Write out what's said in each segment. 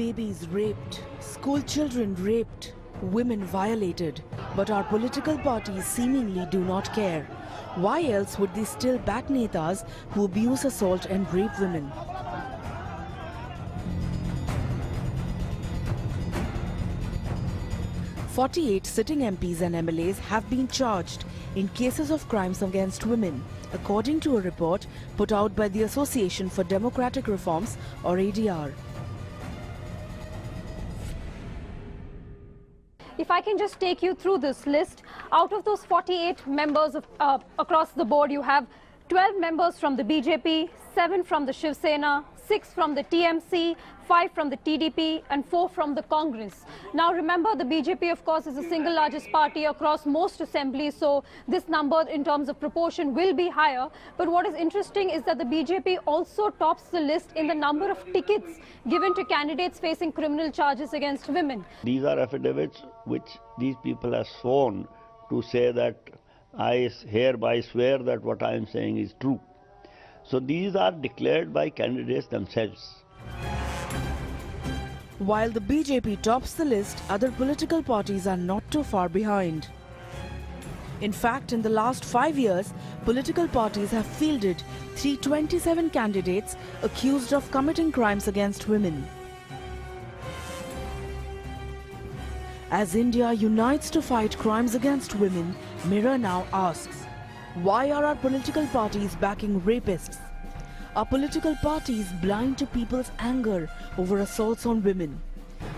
Babies raped, school children raped, women violated, but our political parties seemingly do not care. Why else would they still back netas who abuse, assault and rape women? "48 sitting MPs and MLAs have been charged in cases of crimes against women, according to a report put out by the Association for Democratic Reforms, or ADR. If I can just take you through this list, out of those 48 members across the board, you have 12 members from the BJP, 7 from the Shiv Sena, 6 from the TMC, 5 from the TDP and 4 from the Congress. Now remember, the BJP of course is the single largest party across most assemblies, so this number in terms of proportion will be higher. But what is interesting is that the BJP also tops the list in the number of tickets given to candidates facing criminal charges against women. These are affidavits which these people have sworn to say that I hereby swear that what I am saying is true. So these are declared by candidates themselves. While the BJP tops the list, other political parties are not too far behind. In fact, in the last 5 years, political parties have fielded 327 candidates accused of committing crimes against women. As India unites to fight crimes against women, Mirror now asks, why are our political parties backing rapists? Are political parties blind to people's anger over assaults on women?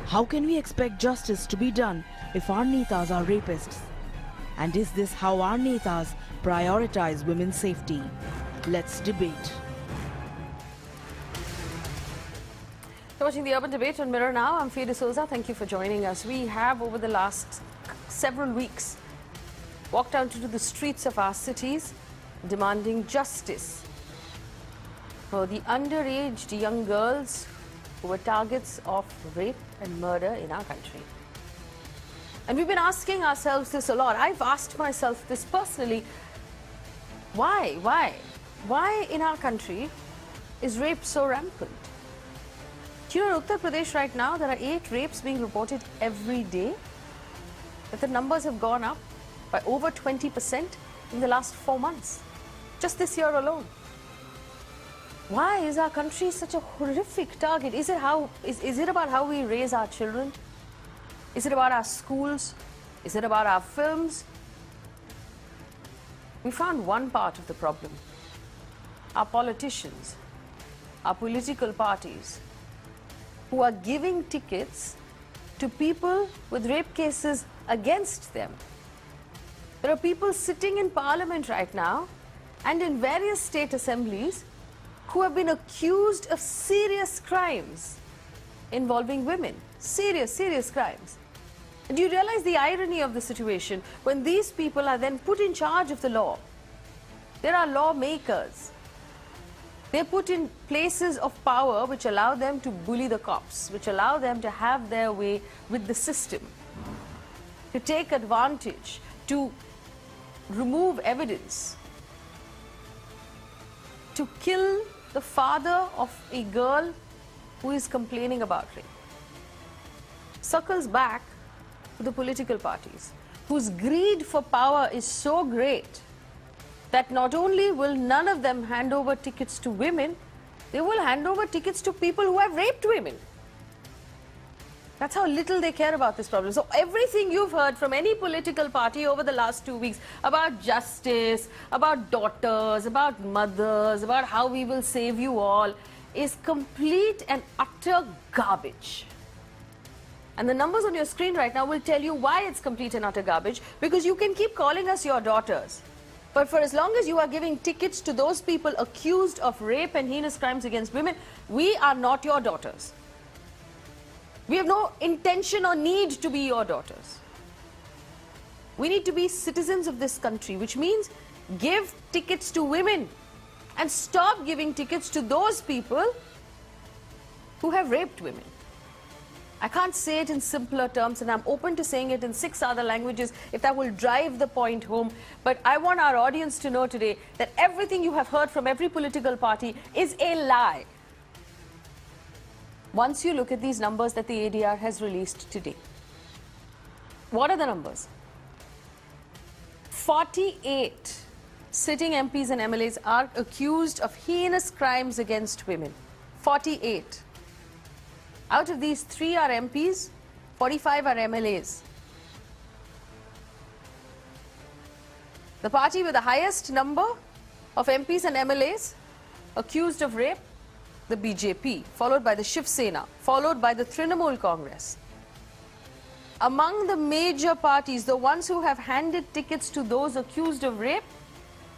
How can we expect justice to be done if our netas are rapists? And is this how our netas prioritize women's safety? Let's debate. You're watching the Urban Debate on Mirror Now. I'm Fia D'Souza. Thank you for joining us. We have, over the last several weeks, walked out into the streets of our cities demanding justice for the underage young girls who were targets of rape and murder in our country. And we've been asking ourselves this a lot. I've asked myself this personally. Why in our country is rape so rampant? Do you know, in Uttar Pradesh right now, there are 8 rapes being reported every day. That the numbers have gone up by over 20% in the last 4 months, just this year alone. Why is our country such a horrific target? Is it about how we raise our children? Is it about our schools? Is it about our films? We found one part of the problem. Our politicians, our political parties, who are giving tickets to people with rape cases against them. There are people sitting in Parliament right now and in various state assemblies who have been accused of serious crimes involving women. Serious crimes. And do you realize the irony of the situation? When these people are then put in charge of the law, there are lawmakers. They're put in places of power which allow them to bully the cops, which allow them to have their way with the system, to take advantage, to remove evidence, to kill the father of a girl who is complaining about rape. Circles back to the political parties, whose greed for power is so great that not only will none of them hand over tickets to women, they will hand over tickets to people who have raped women. That's how little they care about this problem. So everything you've heard from any political party over the last 2 weeks about justice, about daughters, about mothers, about how we will save you all, is complete and utter garbage. And the numbers on your screen right now will tell you why it's complete and utter garbage, because you can keep calling us your daughters. But for as long as you are giving tickets to those people accused of rape and heinous crimes against women, we are not your daughters. We have no intention or need to be your daughters. We need to be citizens of this country, which means give tickets to women and stop giving tickets to those people who have raped women. I can't say it in simpler terms, and I'm open to saying it in 6 other languages if that will drive the point home. But I want our audience to know today that everything you have heard from every political party is a lie. once you look at these numbers that the ADR has released today. What are the numbers? 48 sitting MPs and MLAs are accused of heinous crimes against women. 48. Out of these, 3 are MPs, 45 are MLAs. The party with the highest number of MPs and MLAs accused of rape, the BJP, followed by the Shiv Sena, followed by the Trinamool Congress. Among the major parties, the ones who have handed tickets to those accused of rape,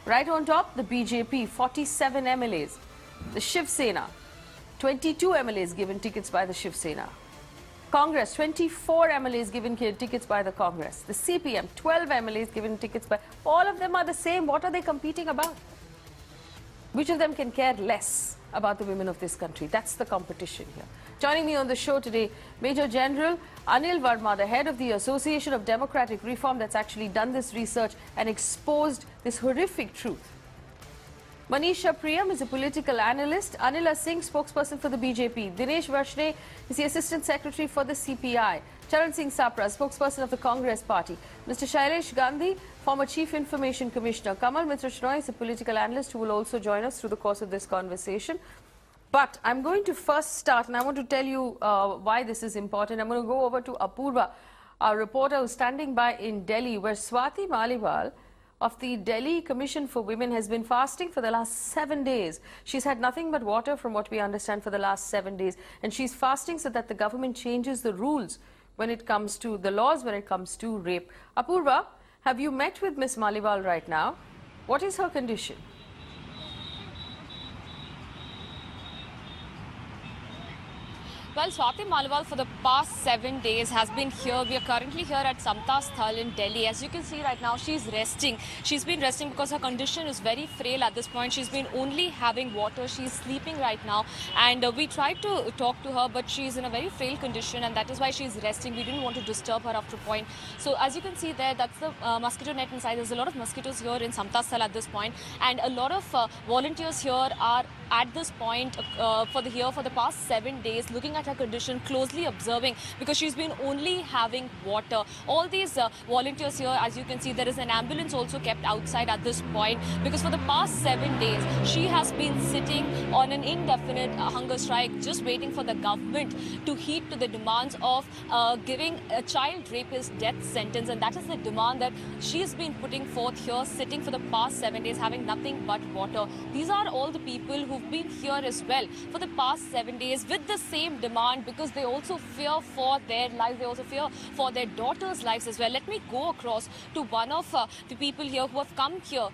right on top, the BJP, 47 MLAs. The Shiv Sena, 22 MLAs given tickets by the Shiv Sena. Congress, 24 MLAs given tickets by the Congress. The CPM, 12 MLAs given tickets by... All of them are the same. What are they competing about? Which of them can care less about the women of this country? That's the competition here. Joining me on the show today, Major General Anil Verma, the head of the Association of Democratic Reform that's actually done this research and exposed this horrific truth. Manisha Priyam is a political analyst. Anila Singh, spokesperson for the BJP. Dinesh Varshney is the Assistant Secretary for the CPI. Charan Singh Sapra, spokesperson of the Congress Party. Mr. Shailesh Gandhi, former Chief Information Commissioner. Kamal Mitra Shenoy is a political analyst who will also join us through the course of this conversation. But I'm going to first start, and I want to tell you why this is important. I'm going to go over to Apurva, our reporter who's standing by in Delhi, where Swati Maliwal of the Delhi Commission for Women has been fasting for the last 7 days. She's had nothing but water, from what we understand, for the last 7 days. And she's fasting so that the government changes the rules when it comes to the laws, when it comes to rape. Apurva, have you met with Ms. Maliwal right now? What is her condition? Well, Swati Maliwal for the past 7 days has been here. We are currently here at Samta Sthal in Delhi. As you can see right now, she's resting. She's been resting because her condition is very frail at this point. She's been only having water. She's sleeping right now. And we tried to talk to her, but she's in a very frail condition, and that is why she's resting. We didn't want to disturb her after a point. So as you can see there, that's the mosquito net inside. There's a lot of mosquitoes here in Samta Sthal at this point. And a lot of volunteers here are at this point for the past 7 days, looking at her condition, closely observing, because she's been only having water. All these volunteers here, as you can see, there is an ambulance also kept outside at this point, because for the past 7 days she has been sitting on an indefinite hunger strike, just waiting for the government to heed to the demands of giving a child rapist death sentence. And that is the demand that she's been putting forth here, sitting for the past 7 days, having nothing but water. These are all the people who've been here as well for the past 7 days with the same demand, because they also fear for their lives, they also fear for their daughters' lives as well. Let me go across to one of the people here who have come here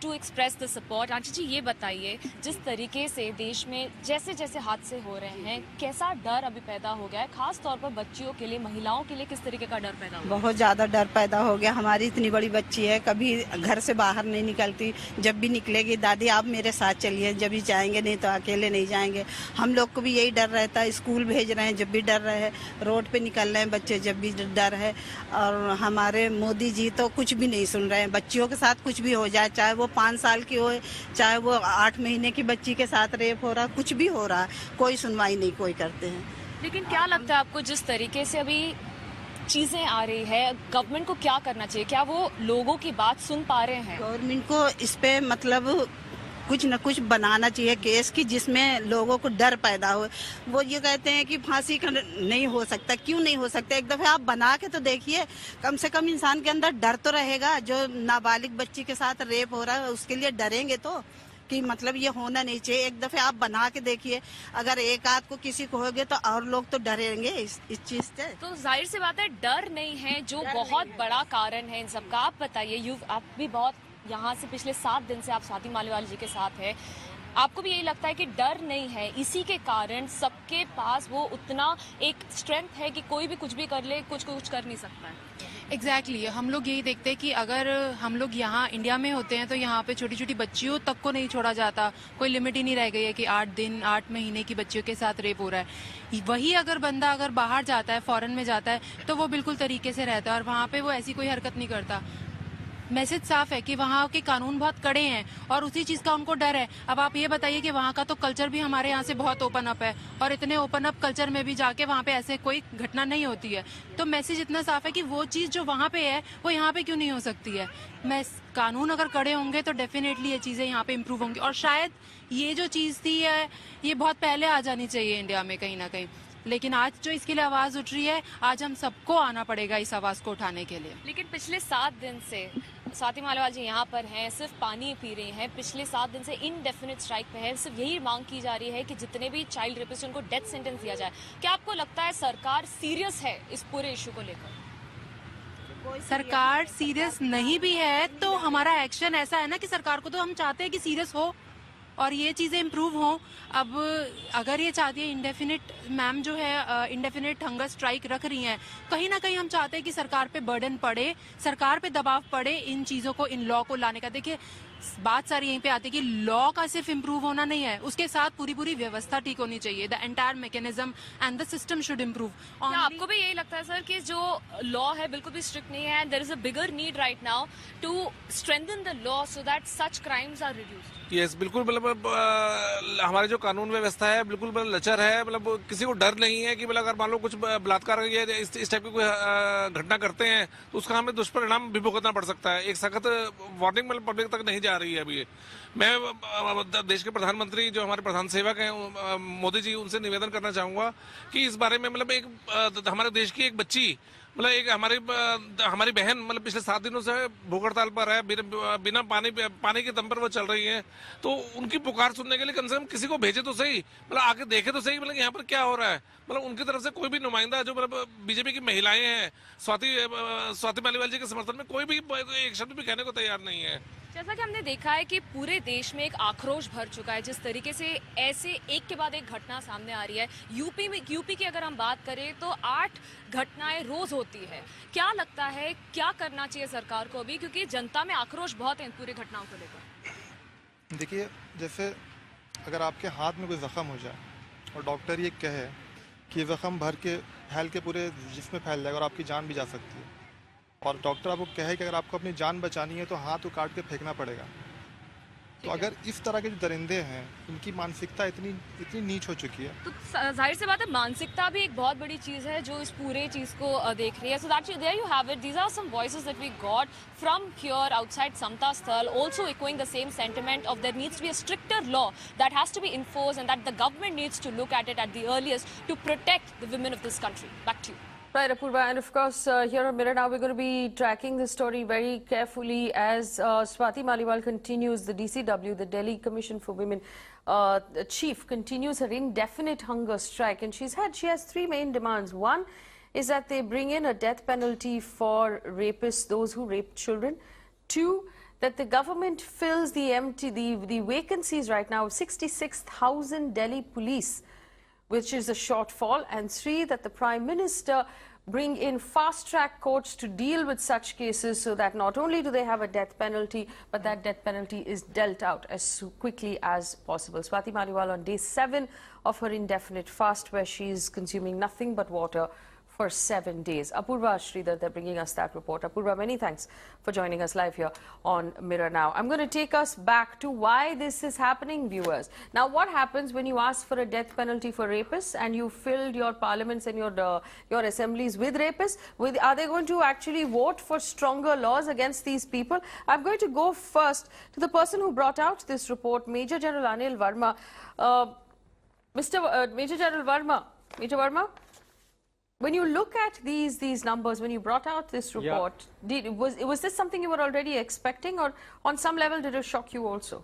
to express the support. Aunty ji, ये बताइए, जिस तरीके से देश में जैसे जैसे हादसे हो रहे हैं, कैसा डर अभी पैदा हो गया है, खास तौर पर बच्चियों के लिए, महिलाओं के लिए किस तरीके का डर पैदा हो गया? बहुत ज़्यादा डर पैदा हो गया। हमारी इतनी बड़ी बच्ची है, कभी घर से बाहर नहीं निकलती। जब भी निकलेगी, दादी आप मेरे साथ चलिए, जब भी जाएंगे, नहीं तो अकेले नहीं जाएंगे। हम लोग को भी यही डर रहता है। स्कूल भेज रहे हैं जब भी डर रहे, रोड पे निकल रहे हैं बच्चे जब भी डर है। और हमारे मोदी जी तो कुछ भी नहीं सुन रहे हैं। बच्चियों के साथ कुछ भी हो जाए, चाहे वो 5 साल की हो, चाहे वो 8 महीने की बच्ची के साथ रेप हो रहा, कुछ भी हो रहा, कोई सुनवाई नहीं कोई करते हैं। लेकिन क्या लगता है आपको, जिस तरीके से अभी चीजें आ रही है, गवर्नमेंट को क्या करना चाहिए? क्या वो लोगों की बात सुन पा रहे हैं? गवर्नमेंट को इस पे मतलब कुछ न कुछ बनाना चाहिए केस की, जिसमें लोगों को डर पैदा हो। वो ये कहते हैं कि फांसी का नहीं हो सकता, क्यों नहीं हो सकता? एक दफे आप बना के तो देखिए, कम से कम इंसान के अंदर डर तो रहेगा। जो नाबालिग बच्ची के साथ रेप हो रहा है, उसके लिए डरेंगे तो कि मतलब ये होना नहीं चाहिए। एक दफे आप बना के देखिए, अगर एक आध को किसी को होगे तो और लोग तो डरेंगे इस चीज से। तो जाहिर सी बात है, डर नहीं है जो बहुत बड़ा कारण है इन सबका। आप बताइए, आप भी बहुत यहाँ से पिछले 7 दिन से आप स्वाति मालीवाल जी के साथ है, आपको भी यही लगता है कि डर नहीं है, इसी के कारण सबके पास वो उतना एक स्ट्रेंथ है कि कोई भी कुछ भी कर ले, कुछ कर नहीं सकता है? एग्जैक्टली हम लोग यही देखते हैं कि अगर हम लोग यहाँ इंडिया में होते हैं तो यहाँ पे छोटी छोटी बच्चियों तक को नहीं छोड़ा जाता। कोई लिमिट ही नहीं रह गई है कि 8 दिन 8 महीने की बच्चियों के साथ रेप हो रहा है। वही अगर बंदा अगर बाहर जाता है, फॉरेन में जाता है, तो वो बिल्कुल तरीके से रहता है और वहाँ पे वो ऐसी कोई हरकत नहीं करता। मैसेज साफ है कि वहाँ के कानून बहुत कड़े हैं और उसी चीज़ का उनको डर है। अब आप ये बताइए कि वहाँ का तो कल्चर भी हमारे यहाँ से बहुत ओपन अप है और इतने ओपन अप कल्चर में भी जाके वहाँ पे ऐसे कोई घटना नहीं होती है। तो मैसेज इतना साफ है कि वो चीज़ जो वहाँ पे है वो यहाँ पे क्यों नहीं हो सकती है। कानून अगर कड़े होंगे तो डेफिनेटली ये चीज़ें यहाँ पे इम्प्रूव होंगी और शायद ये जो चीज़ थी ये बहुत पहले आ जानी चाहिए इंडिया में कहीं ना कहीं, लेकिन आज जो इसके लिए आवाज़ उठ रही है, आज हम सबको आना पड़ेगा इस आवाज़ को उठाने के लिए। लेकिन पिछले 7 दिन से स्वाति मालिवाल जी यहाँ पर हैं, सिर्फ पानी पी रही हैं, पिछले 7 दिन से इनडेफिनिट स्ट्राइक पे है, सिर्फ यही मांग की जा रही है कि जितने भी चाइल्ड रेपिस्ट उनको डेथ सेंटेंस दिया जाए। क्या आपको लगता है सरकार सीरियस है इस पूरे इशू को लेकर? सरकार सीरियस नहीं भी है तो हमारा एक्शन ऐसा है ना कि सरकार को तो हम चाहते हैं कि सीरियस हो और ये चीज़ें इम्प्रूव हों। अब अगर ये चाहती है इंडेफिनिट, मैम जो है इंडेफिनिट हंगर स्ट्राइक रख रही हैं, कहीं ना कहीं हम चाहते हैं कि सरकार पे बर्डन पड़े, सरकार पे दबाव पड़े इन चीज़ों को, इन लॉ को लाने का। देखिए बात सारी यहीं पे आती है कि लॉ का सिर्फ इम्प्रूव होना नहीं है, उसके साथ पूरी व्यवस्था ठीक होनी चाहिए। The entire mechanism and the system should improve. क्या आपको भी यही लगता है सर कि जो लॉ है बिल्कुल भी स्ट्रिक्ट नहीं है, there is a bigger need right now to strengthen the law so that such crimes are reduced? Yes, बिल्कुल। मतलब हमारी जो कानून व्यवस्था है बिल्कुल लचर है। मतलब किसी को डर नहीं है कि अगर मान लो कुछ बलात्कार या इस टाइप की कोई घटना करते हैं तो उसका हमें दुष्परिणाम भी भुगतना पड़ सकता है। एक सख्त वार्निंग मतलब पब्लिक तक नहीं जा रही है अभी। मैं देश के प्रधानमंत्री जो हमारे प्रधान सेवक हैं मोदी जी, उनसे निवेदन करना चाहूंगा कि इस बारे में मतलब एक हमारे देश की एक बच्ची, मतलब एक हमारी बहन मतलब पिछले 7 दिनों से भूख हड़ताल पर है, बिना पानी के दम पर वो चल रही है। तो उनकी पुकार सुनने के लिए कम से कम किसी को भेजे तो सही, मतलब आके देखे तो सही, मतलब यहाँ पर क्या हो रहा है। मतलब उनकी तरफ से कोई भी नुमाइंदा जो मतलब बीजेपी की महिलाएं हैं, स्वाति मालिवाल जी के समर्थन में कोई भी एक शब्द भी कहने को तैयार नहीं है। जैसा कि हमने देखा है कि पूरे देश में एक आक्रोश भर चुका है जिस तरीके से ऐसे एक के बाद एक घटना सामने आ रही है। यूपी की अगर हम बात करें तो 8 घटनाएं रोज होती है। क्या लगता है क्या करना चाहिए सरकार को अभी, क्योंकि जनता में आक्रोश बहुत है इन पूरी घटनाओं को लेकर? देखिए, जैसे अगर आपके हाथ में कोई जख्म हो जाए और डॉक्टर ये कहे कि जख्म भर के फैल के पूरे जिस्म में फैल जाएगा और आपकी जान भी जा सकती है, और डॉक्टर आपको कहे कि अगर आपको अपनी जान बचानी है तो हाथ को काट के फेंकना पड़ेगा, तो अगर इस तरह के जो दरिंदे हैं उनकी मानसिकता इतनी नीच हो चुकी है, तो जाहिर सी बात है मानसिकता भी एक बहुत बड़ी चीज है जो इस पूरे चीज को देख रही है। So that there you have it, these are some voices that we got from here outside Samta Sthal, also echoing the same sentiment of there needs to be a stricter law that has to be enforced and that the government needs to look at it at the earliest to protect the women of this country. Back to you. Right, Apurva, and of course here on Mirror Now we're going to be tracking this story very carefully as Swati Maliwal continues, the DCW, the Delhi Commission for Women chief, continues her indefinite hunger strike, and she has 3 main demands. One is that they bring in a death penalty for rapists, those who rape children. 2, that the government fills the vacancies right now of 66,000 Delhi police, which is a shortfall. And 3, that the Prime Minister bring in fast-track courts to deal with such cases so that not only do they have a death penalty, but that death penalty is dealt out as quickly as possible. Swati Maliwal on day 7 of her indefinite fast, where she is consuming nothing but water for 7 days. Apurva Sridhar, they're bringing us that report. Apurva, many thanks for joining us live here on Mirror Now. I'm going to take us back to why this is happening, viewers. Now, what happens when you ask for a death penalty for rapists and you filled your parliaments and your assemblies with rapists? Are they going to actually vote for stronger laws against these people? I'm going to go first to the person who brought out this report, Major General Anil Verma. Major General Verma, Major Verma, when you look at these numbers, when you brought out this report, was this something you were already expecting, or on some level did it shock you also?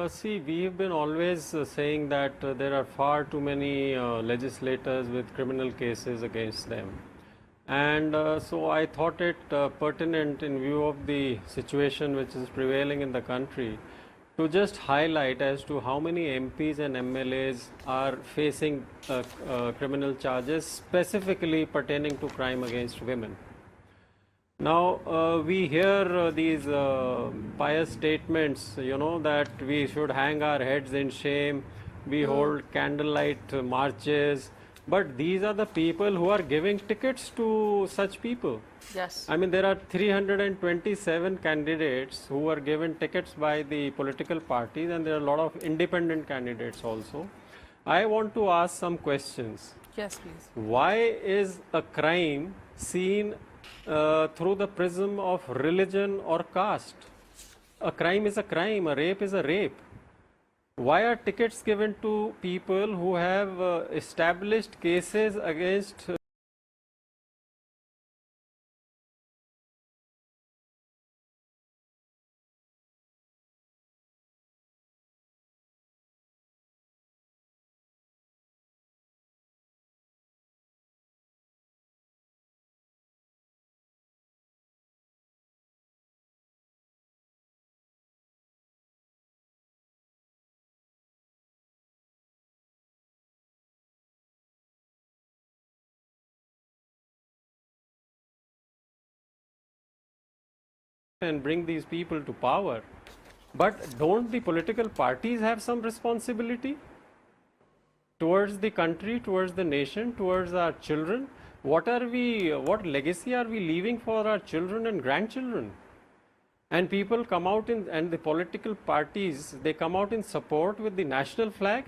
See, we have been always saying that there are far too many legislators with criminal cases against them. And so I thought it pertinent in view of the situation which is prevailing in the country to just highlight as to how many MPs and MLAs are facing criminal charges specifically pertaining to crime against women. Now, we hear these pious statements, you know, that we should hang our heads in shame, we hold candlelight marches, But these are the people who are giving tickets to such people. Yes. I mean, there are 327 candidates who were given tickets by the political parties, and there are a lot of independent candidates also. I want to ask some questions. Yes, please. Why is a crime seen through the prism of religion or caste? A crime is a crime, a rape is a rape. Why are tickets given to people who have established cases against and bring these people to power? But don't the political parties have some responsibility towards the country, towards the nation, towards our children? What legacy are we leaving for our children and grandchildren? And people come out and the political parties, they come out in support with the national flag,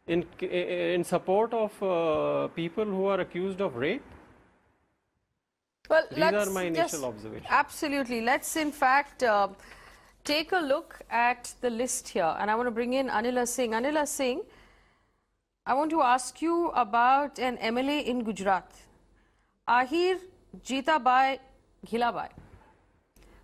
in support of people who are accused of rape. Well, These are my initial observations. Absolutely. Let's in fact take a look at the list here. And I want to bring in Anila Singh. Anila Singh, I want to ask you about an MLA in Gujarat, Ahir Jitabai Ghilabai.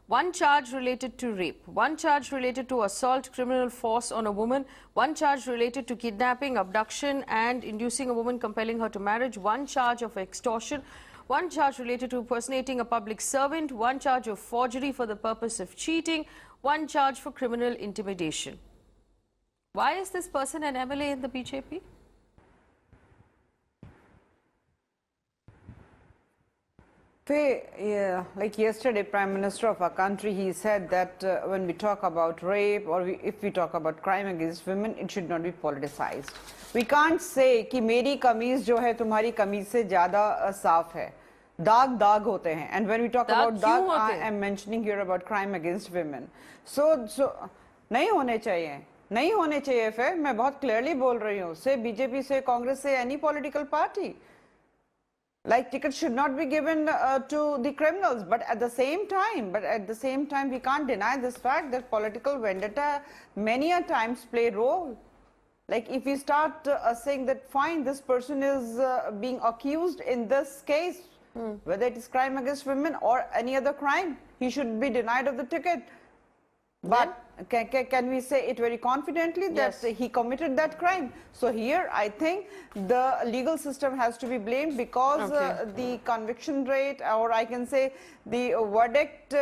One charge related to rape, one charge related to assault, criminal force on a woman, one charge related to kidnapping, abduction and inducing a woman, compelling her to marriage, one charge of extortion, one charge related to impersonating a public servant, one charge of forgery for the purpose of cheating, one charge for criminal intimidation. Why is this person an MLA in the BJP? Like yesterday, Prime Minister of our country, he said that when we talk about rape or if we talk about crime against women, it should not be politicized. We can't say कि मेरी कमीज जो है तुम्हारी कमीज से ज़्यादा साफ है. दाग दाग होते हैं. And when we talk about दाग, I am mentioning here about crime against women. So नहीं होने चाहिए. नहीं होने चाहिए फिर. मैं बहुत clearly बोल रही हूँ. से BJP से कांग्रेस से any political party. Like tickets should not be given to the criminals, but at the same time, we can't deny this fact that political vendetta many a times play role. Like if we start saying that fine, this person is being accused in this case, whether it is crime against women or any other crime, he should be denied of the ticket. But can we say it very confidently that he committed that crime? So here I think the legal system has to be blamed because the conviction rate, or I can say the verdict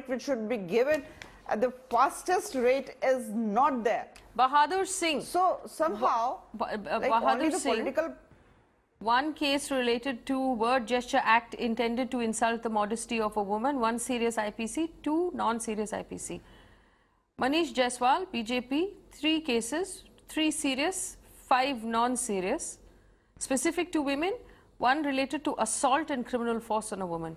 which should be given at the fastest rate is not there. Bahadur Singh. So somehow, Bahadur Singh, one case related to word gesture act intended to insult the modesty of a woman, one serious IPC, two non-serious IPC. Manish Jaiswal, BJP, 3 cases, 3 serious, 5 non-serious. Specific to women, 1 related to assault and criminal force on a woman.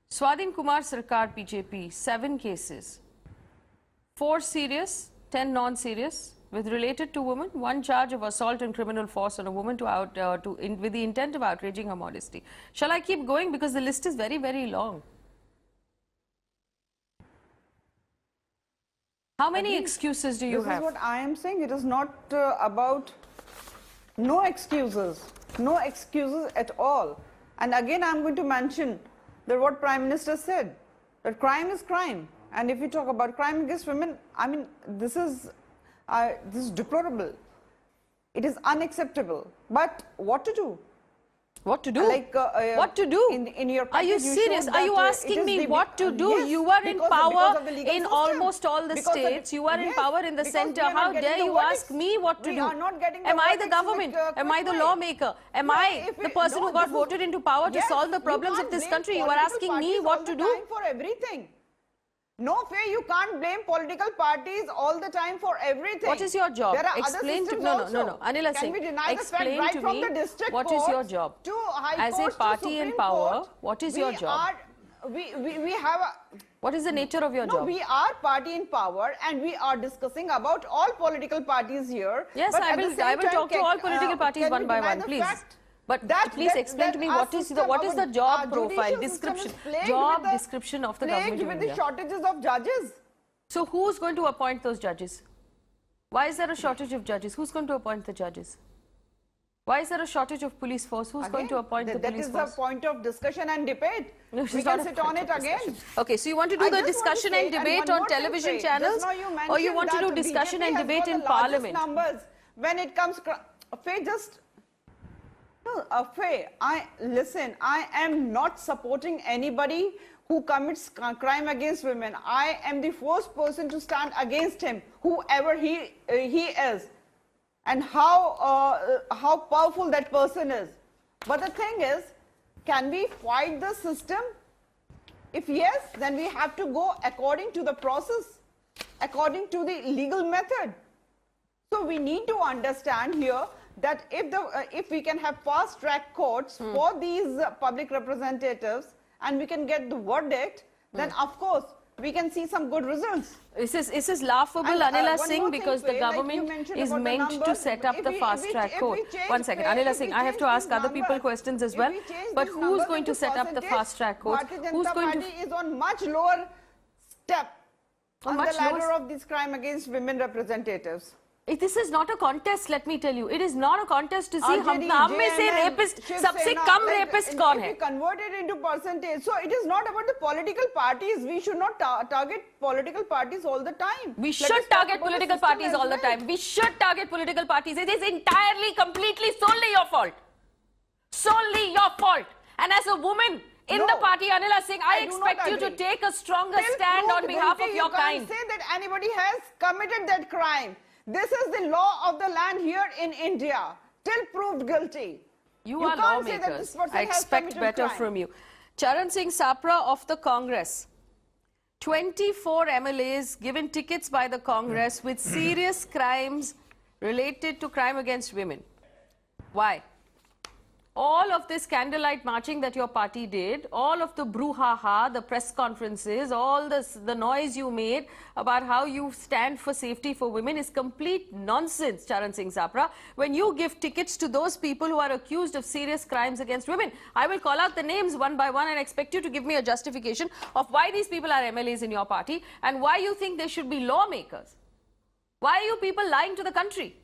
Swadhin Kumar Sarkar, BJP, 7 cases, 4 serious, 10 non-serious. With related to women, 1 charge of assault and criminal force on a woman with the intent of outraging her modesty. Shall I keep going because the list is very, very long? How many excuses do you have? This is what I am saying. It is not about no excuses at all. And again, I am going to mention that what Prime Minister said, that crime is crime. And if we talk about crime against women, I mean, this is deplorable. It is unacceptable. But what to do? What to do? Like, what to do? In your Are you serious? Are you asking me what to do? Yes, you are in power in system. almost all the states. You are in power in the center. How dare you ask me what to do? Am I the government? Am I the lawmaker? Am I the person who got voted into power to solve the problems of this country? You are asking me what to do? For everything. No, Faye, you can't blame political parties all the time for everything. What is your job? There are Explain other to systems no, also. no. Anila Can Singh, we deny the fact explain right to from me the district what is your courts job to high as a courts to party in Supreme power? Court? What is your job? We have a... What is the nature of your No, job? we are party in power and we are discussing about all political parties here. Yes, But I at the will. same I will time, talk to all political parties can one we by deny one, the please. fact But that- please that- explain to me that what our is the system, job our profile judicial system is description, plagued job with the- description of the plagued government of with India. the shortages of judges. So who's going to appoint those judges? Why is there a shortage of judges? Who's going to appoint the judges? Why is there a shortage of police force? Who's going to appoint the police force? That is the point of discussion and debate. No, We can sit on it again. Okay, so you want to do I the just want to discussion say, and debate one on more thing, television Faye. channels, Just now you or you mentioned want to do that the discussion BJP and has debate got in the largest Parliament? numbers when it comes, Faye, just no, Faye, listen. I am not supporting anybody who commits crime against women. I am the first person to stand against him, whoever he is, and how powerful that person is. But the thing is, can we fight the system? If yes, then we have to go according to the process, according to the legal method. So we need to understand here that if we can have fast track courts for these public representatives and we can get the verdict, then of course we can see some good results. This is laughable, And, Anila one Singh, more thing, because the Faye, like you government mentioned is about the meant to numbers, set up if the we- fast if we track ch- if court. we change, One second, Faye, Anila if Singh, we I have change to ask these other people numbers, questions as if well. we change But these who's numbers going to into set up the percentage, fast track court? Bharatiya Who's Janata going to? Party is on much lower step on much the ladder lower- of this crime against women representatives. This is not a contest, let me tell you. It is not a contest to see हम में से JNN, rapist, Shiv सबसे Sena, कम like, rapist कौन if है? we convert it into percentage, so it is not about the political parties. We should not target political parties all the time. We Let should us talk target about the political system parties as all the well. time. We should target political parties. It is entirely, completely, solely your fault. Solely your fault. And as a woman in the party, Anila Singh, I do not expect you to agree. take a stronger Till stand on proved behalf guilty, of your you can't kind. say that anybody has committed that crime. This is the law of the land here in India. Till proved guilty. You You are can't say that lawmakers. this person I has expect committed better crime. from you. Charan Singh Sapra of the Congress. 24 MLAs given tickets by the Congress with serious crimes related to crime against women. Why? All of this candlelight marching that your party did, all of the brouhaha, the press conferences, all the noise you made about how you stand for safety for women is complete nonsense, Charan Singh Sapra. When you give tickets to those people who are accused of serious crimes against women, I will call out the names one by one and expect you to give me a justification of why these people are MLAs in your party and why you think they should be lawmakers. Why are you people lying to the country?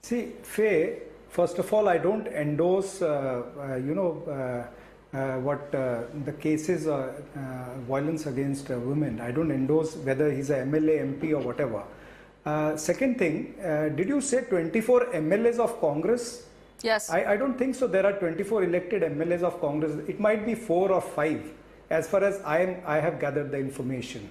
See, Faye, first of all, I don't endorse, the cases violence against women. I don't endorse whether he's a MLA, MP or whatever. Second thing, did you say 24 MLAs of Congress? Yes. I don't think so. There are 24 elected MLAs of Congress. It might be 4 or 5 as far as I have gathered the information.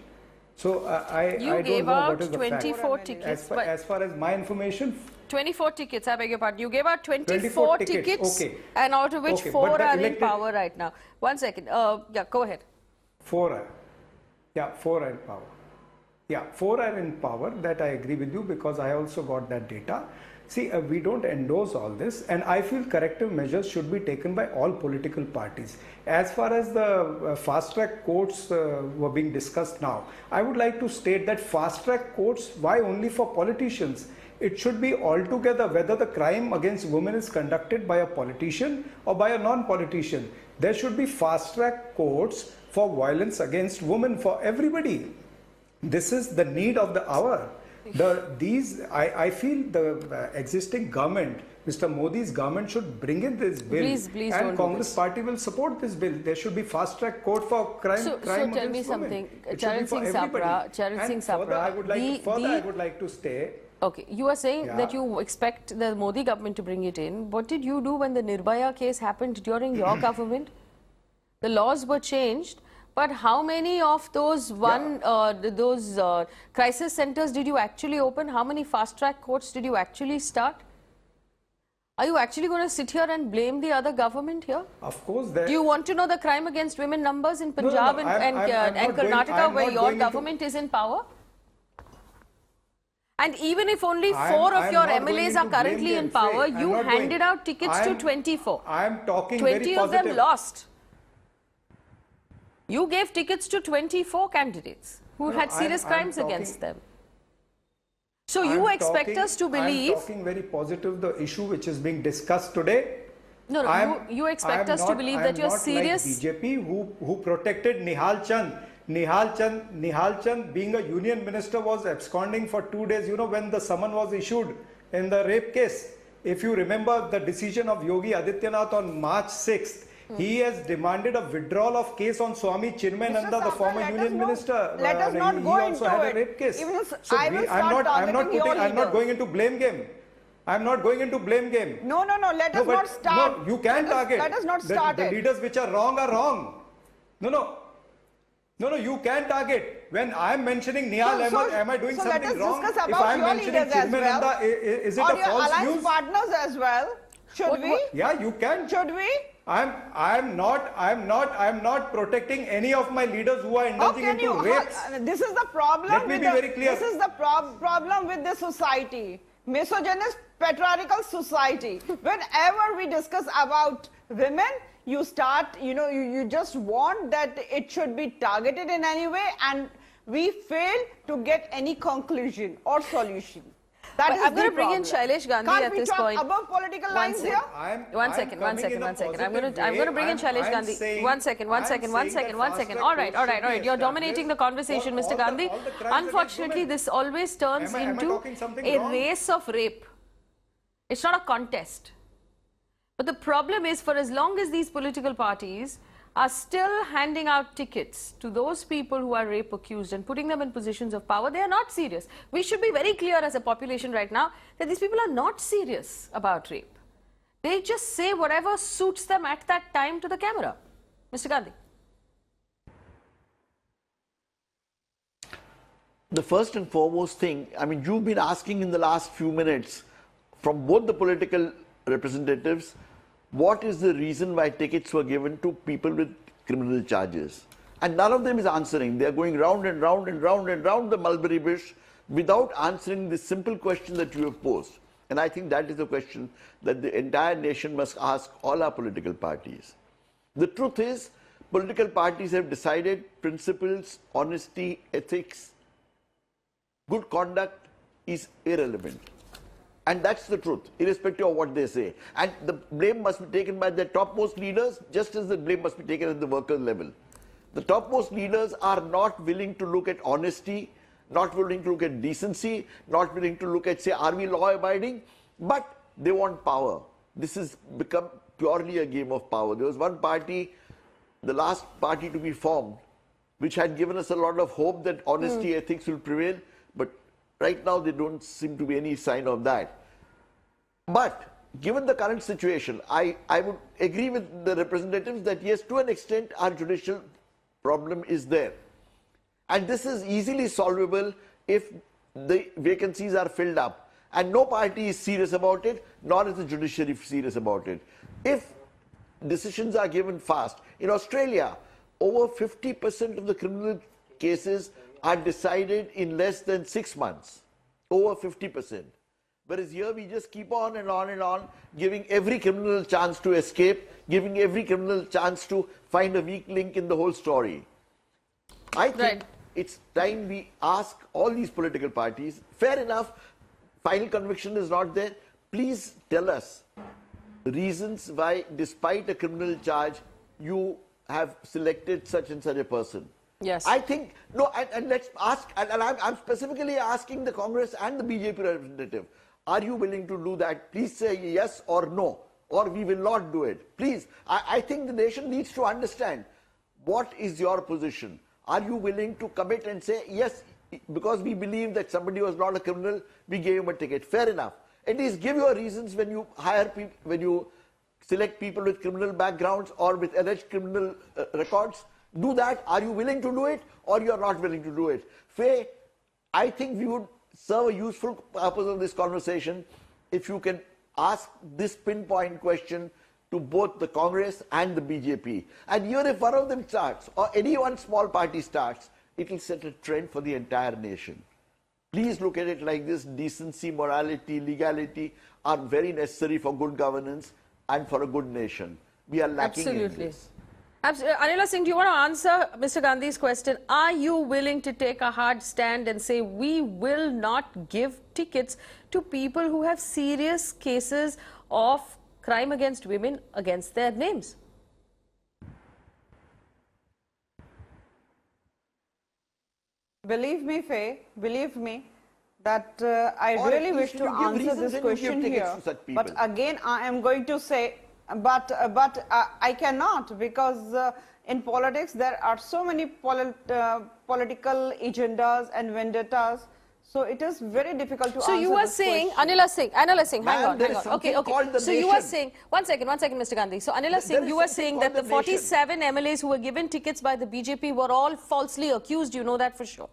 So I don't gave know out what is the fact. 24 tickets. As far as my information, 24 tickets, I beg your pardon. You gave out 24 tickets, okay. And out of which Okay, 4 but the are in elected- power right now. One second. Yeah, go ahead. 4 are. Yeah, 4 are in power. Yeah, 4 are in power. That I agree with you because I also got that data. See, we don't endorse all this, and I feel corrective measures should be taken by all political parties. As far as the fast track courts were being discussed now, I would like to state that fast track courts, why only for politicians? It should be altogether whether the crime against women is conducted by a politician or by a non-politician. There should be fast track courts for violence against women for everybody. This is the need of the hour. I feel the existing government, Mr. Modi's government should bring in this bill. Please and don't Congress party will support this bill. There should be fast track court for crime. So crime tell me against something, women. It should Charan be for Singh everybody. Sapra, Charan And Singh further, Sapra, I would like to stay. Okay, you are saying Yeah. that you expect the Modi government to bring it in. What did you do when the Nirbhaya case happened during your government? The laws were changed, but how many of those crisis centers did you actually open? How many fast track courts did you actually start? Are you actually going to sit here and blame the other government here? Of course. Do you want to know the crime against women numbers in Punjab I'm and not Karnataka where not your going into- government is in power? And even if only I'm- 4 of I'm your not going MLAs into are currently blame in game. power, I'm you not handed going- out tickets to 24. I am talking 20 very of them positive. lost. You gave tickets to 24 candidates who No, had serious I'm crimes talking- against them. So you expect us to believe... I'm talking very positive, the issue which is being discussed today. No, you expect us to believe that you're serious... Like BJP who protected Nihal Chand. Nihal Chand being a union minister was absconding for 2 days, you know, when the summon was issued in the rape case. If you remember the decision of Yogi Adityanath on March 6th, he has demanded a withdrawal of case on Swami Chinmay Nanda, the former union minister. Let us not he go also into had it. a rape case. Even if So I will start I'm not leaders. going into blame game. I'm not going into blame game. No, let us but not start. No, you can target. Let us not start the it. leaders which are wrong are wrong. No, you can target. When I am mentioning Nihal Ahmed, am I doing so something let us wrong? discuss If about I am your mentioning leaders as Chinmay well. Nanda, is it or a your false alliance news? partners as well. Should we? Yeah, you can. Should we? I'm not protecting any of my leaders who are indulging into rapes. This is the problem. Let me be very clear. This is the problem with this society. Misogynist, patriarchal society. Whenever we discuss about women, you start, you just want that it should be targeted in any way, and we fail to get any conclusion or solution. That is I'm going the to bring in problem. Shailesh Gandhi Can't at this this talk point. above political lines here? One second. I'm going to bring in Shailesh Gandhi. One second. All right. You're dominating the conversation, Mr. Gandhi. Unfortunately, this always turns into a race of rape. It's not a contest. But the problem is, for as long as these political parties are still handing out tickets to those people who are rape accused and putting them in positions of power, they are not serious. We should be very clear as a population right now that these people are not serious about rape. They just say whatever suits them at that time to the camera. Mr. Gandhi. The first and foremost thing, I mean, you've been asking in the last few minutes from both the political representatives, what is the reason why tickets were given to people with criminal charges? And none of them is answering. They are going round and round and round and round the mulberry bush without answering this simple question that you have posed. And I think that is a question that the entire nation must ask all our political parties. The truth is, political parties have decided principles, honesty, ethics, good conduct is irrelevant. And that's the truth, irrespective of what they say. And the blame must be taken by their topmost leaders, just as the blame must be taken at the worker level. The topmost leaders are not willing to look at honesty, not willing to look at decency, not willing to look at, say, are we law-abiding? But they want power. This has become purely a game of power. There was one party, the last party to be formed, which had given us a lot of hope that honesty, ethics will prevail, but right now there don't seem to be any sign of that. But given the current situation, I would agree with the representatives that yes, to an extent, our judicial problem is there. And this is easily solvable if the vacancies are filled up. And no party is serious about it, nor is the judiciary serious about it. If decisions are given fast, in Australia, over 50% of the criminal cases are decided in less than 6 months. Over 50%. Whereas here we just keep on and on and on, giving every criminal a chance to escape, giving every criminal a chance to find a weak link in the whole story. I think it's time we ask all these political parties, fair enough, final conviction is not there, please tell us reasons why, despite a criminal charge, you have selected such and such a person. Yes. I think, no, and let's ask, and I'm specifically asking the Congress and the BJP representative, are you willing to do that? Please say yes or no, or we will not do it. Please, I think the nation needs to understand what is your position. Are you willing to commit and say, yes, because we believe that somebody was not a criminal, we gave him a ticket. Fair enough. At least give your reasons when you hire people, when you select people with criminal backgrounds or with alleged criminal records. Do that. Are you willing to do it, or you are not willing to do it? Faye, I think we would serve a useful purpose of this conversation if you can ask this pinpoint question to both the Congress and the BJP. And even if one of them starts, or any one small party starts, it will set a trend for the entire nation. Please look at it like this. Decency, morality, legality are very necessary for good governance and for a good nation. We are lacking in this. Absolutely. Anila Singh, do you want to answer Mr. Gandhi's question? Are you willing to take a hard stand and say we will not give tickets to people who have serious cases of crime against women against their names? Believe me, Faye, believe me, that I really wish to answer this question here. But again, I am going to say, but I cannot, because in politics there are so many political agendas and vendettas. So it is very difficult to answer. So you are saying, Anila Singh, hang on. Okay. So you are saying, one second, Mr. Gandhi. So Anila Singh, you are saying that the 47 MLAs who were given tickets by the BJP were all falsely accused. You know that for sure.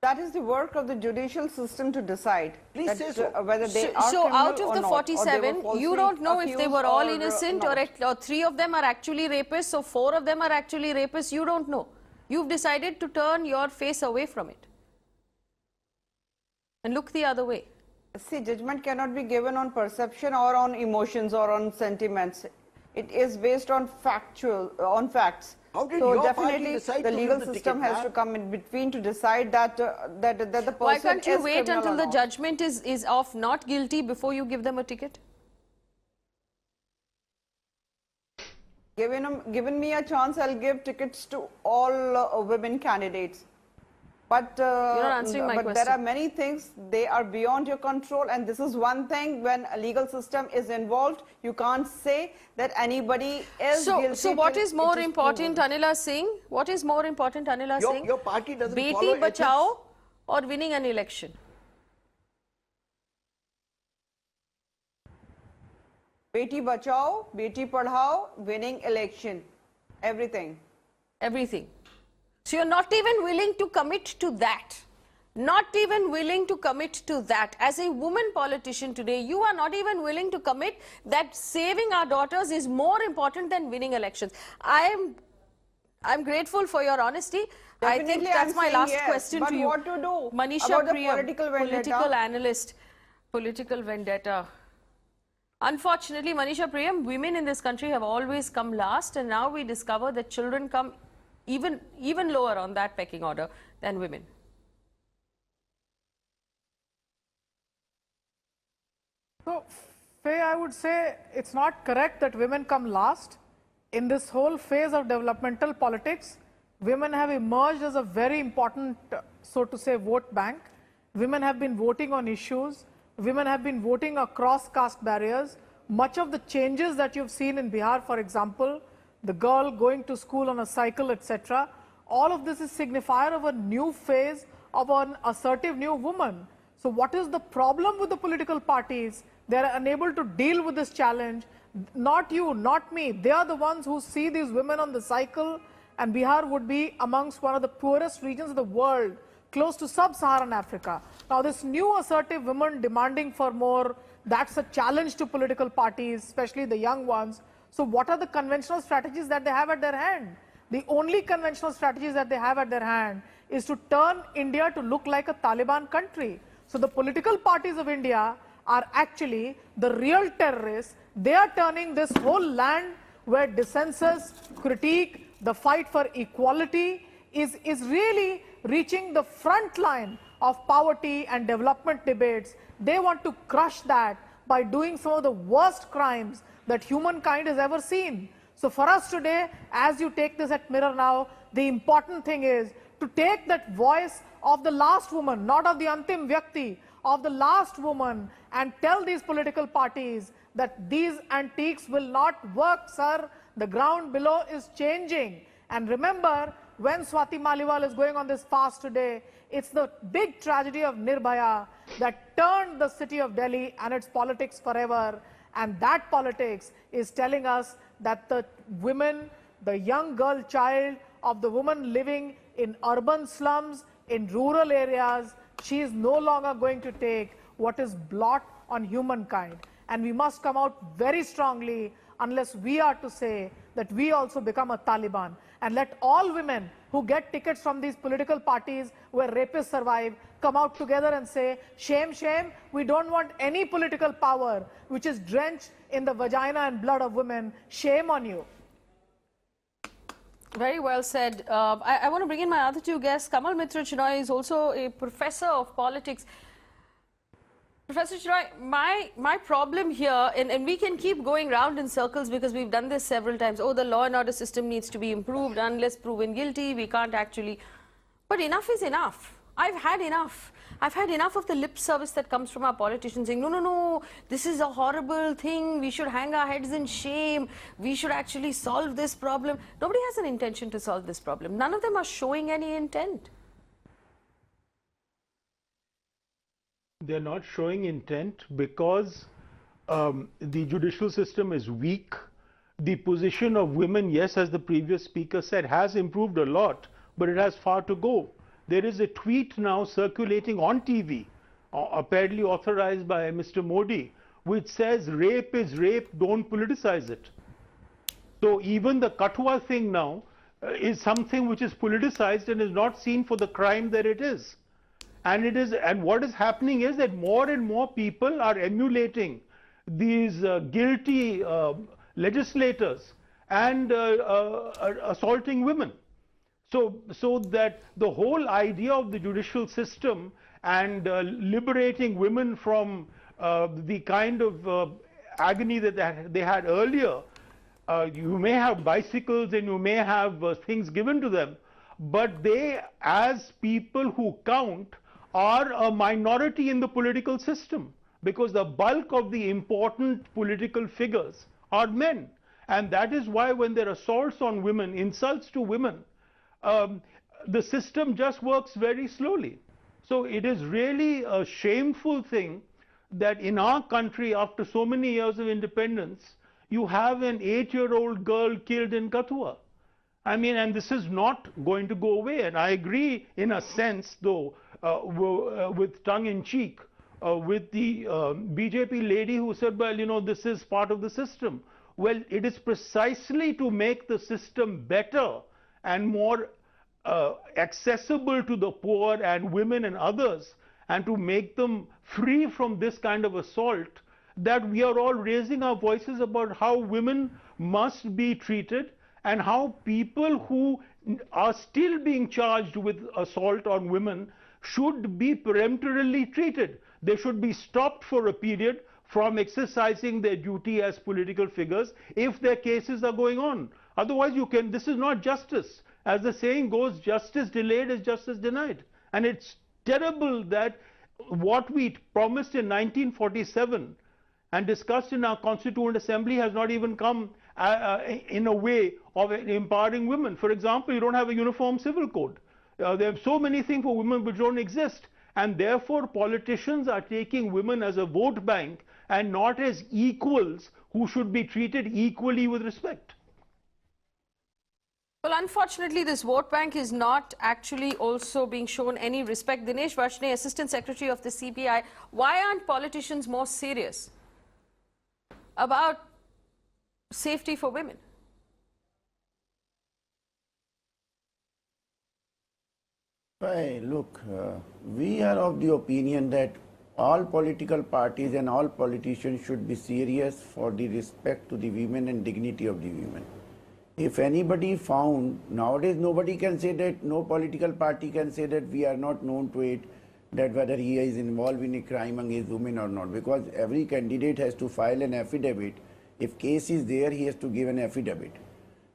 That is the work of the judicial system to decide. Please say so. Whether they are so out of or the not, 47, you don't know if they were all innocent or 3 of them are actually rapists, so 4 of them are actually rapists. You don't know. You've decided to turn your face away from it and look the other way. See, judgment cannot be given on perception or on emotions or on sentiments. It is based on facts. How did so your definitely party decide the to legal give the system ticket, has to come in between to decide that that the person Why can't you is wait criminal until or the not. judgment is of not guilty before you give them a ticket? Given me a chance, I'll give tickets to all women candidates. But, You're not answering my question. there are many things, they are beyond your control, and this is one thing. When a legal system is involved, you can't say that anybody is guilty. So what till is more it is important, proven. Anila Singh? What is more important, Anila Singh? Your party doesn't Beti follow Bachao ethics. or winning an election? Beti Bachao, Beti Padhao, winning election, everything. Everything. So you're not even willing to commit to that. Not even willing to commit to that. As a woman politician today, you are not even willing to commit that saving our daughters is more important than winning elections. I'm grateful for your honesty. I think Definitely that's I'm my saying last yes, question but to you. what to do Manisha about the Priyam, political vendetta? political analyst, political vendetta. Unfortunately, Manisha Priyam, women in this country have always come last, and now we discover that children come even lower on that pecking order than women. So, Faye, I would say it's not correct that women come last. In this whole phase of developmental politics, women have emerged as a very important, so to say, vote bank. Women have been voting on issues. Women have been voting across caste barriers. Much of the changes that you've seen in Bihar, for example, the girl going to school on a cycle, etc., all of this is signifier of a new phase of an assertive new woman. So what is the problem with the political parties? They are unable to deal with this challenge. Not you, not me. They are the ones who see these women on the cycle, and Bihar would be amongst one of the poorest regions of the world, close to sub-Saharan Africa. Now this new assertive women demanding for more, that's a challenge to political parties, especially the young ones. So what are the conventional strategies that they have at their hand? The only conventional strategies that they have at their hand is to turn India to look like a Taliban country. So the political parties of India are actually the real terrorists. They are turning this whole land where dissensus, critique, the fight for equality is really reaching the front line of poverty and development debates. They want to crush that by doing some of the worst crimes that humankind has ever seen. So for us today, as you take this at Mirror Now, the important thing is to take that voice of the last woman, not of the Antim Vyakti, of the last woman, and tell these political parties that these antiques will not work, sir. The ground below is changing. And remember, when Swati Maliwal is going on this fast today, it's the big tragedy of Nirbhaya that turned the city of Delhi and its politics forever. And that politics is telling us that the women, the young girl child of the woman living in urban slums, in rural areas, She is no longer going to take what is blot on humankind. And we must come out very strongly unless we are to say that we also become a Taliban. And let all women who get tickets from these political parties where rapists survive come out together and say, shame, shame, we don't want any political power which is drenched in the vagina and blood of women. Shame on you. Very well said. I want to bring in my other two guests. Kamal Mitra Chinoy is also a professor of politics. Professor Chinoy, my problem here, and we can keep going round in circles because we've done this several times. Oh, the law and order system needs to be improved. Unless proven guilty, we can't actually. But enough is enough. I've had enough. I've had enough of the lip service that comes from our politicians saying, no, no, no, this is a horrible thing. We should hang our heads in shame. We should actually solve this problem. Nobody has an intention to solve this problem. None of them are showing any intent. They're not showing intent because the judicial system is weak. The position of women, yes, as the previous speaker said, has improved a lot, but it has far to go. There is a tweet now circulating on TV, apparently authorized by Mr. Modi, which says rape is rape, don't politicize it. So even the Kathua thing now is something which is politicized and is not seen for the crime that it is. And what is happening is that more and more people are emulating these guilty legislators and assaulting women. So that the whole idea of the judicial system and liberating women from the kind of agony that they had earlier, you may have bicycles and you may have things given to them, but they, as people who count, are a minority in the political system because the bulk of the important political figures are men. And that is why when there are assaults on women, insults to women, the system just works very slowly. So it is really a shameful thing that in our country, after so many years of independence, you have an 8-year-old girl killed in Kathua. I mean, and this is not going to go away. And I agree in a sense, though, with tongue in cheek, with the BJP lady who said, well, you know, this is part of the system. Well, it is precisely to make the system better and more accessible to the poor and women and others, and to make them free from this kind of assault, that we are all raising our voices about how women must be treated and how people who are still being charged with assault on women should be peremptorily treated. They should be stopped for a period from exercising their duty as political figures if their cases are going on. Otherwise, this is not justice. As the saying goes, justice delayed is justice denied. And it's terrible that what we promised in 1947 and discussed in our Constituent Assembly has not even come in a way of empowering women. For example, you don't have a uniform civil code. There are so many things for women which don't exist. And therefore, politicians are taking women as a vote bank and not as equals who should be treated equally with respect. Well, unfortunately, this vote bank is not actually also being shown any respect. Dinesh Varshney, Assistant Secretary of the CPI, why aren't politicians more serious about safety for women? Look, we are of the opinion that all political parties and all politicians should be serious for the respect to the women and dignity of the women. If anybody found, nowadays nobody can say that, no political party can say that we are not known to it, that whether he is involved in a crime against women or not, because every candidate has to file an affidavit. If case is there, he has to give an affidavit.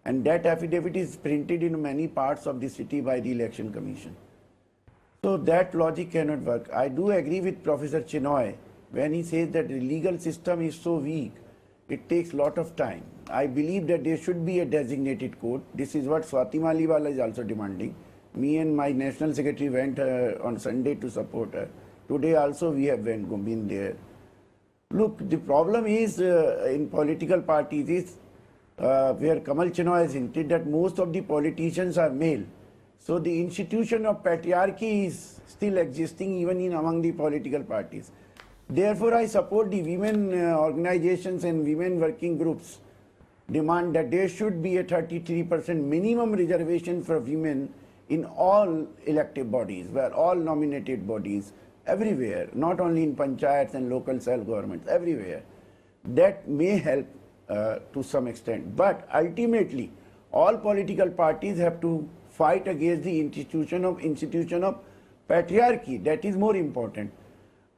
And that affidavit is printed in many parts of the city by the Election Commission. So that logic cannot work. I do agree with Professor Chinoy when he says that the legal system is so weak, it takes a lot of time. I believe that there should be a designated court. This is what Swati Maliwala is also demanding. Me and my National Secretary went on Sunday to support her. Today also we have been there. Look, the problem is in political parties is where Kamal Chinoy has hinted that most of the politicians are male. So the institution of patriarchy is still existing even in among the political parties. Therefore, I support the women organizations and women working groups demand that there should be a 33% minimum reservation for women in all elective bodies, where all nominated bodies, everywhere, not only in panchayats and local self-governments, everywhere. That may help to some extent. But ultimately, all political parties have to fight against the institution of patriarchy. That is more important.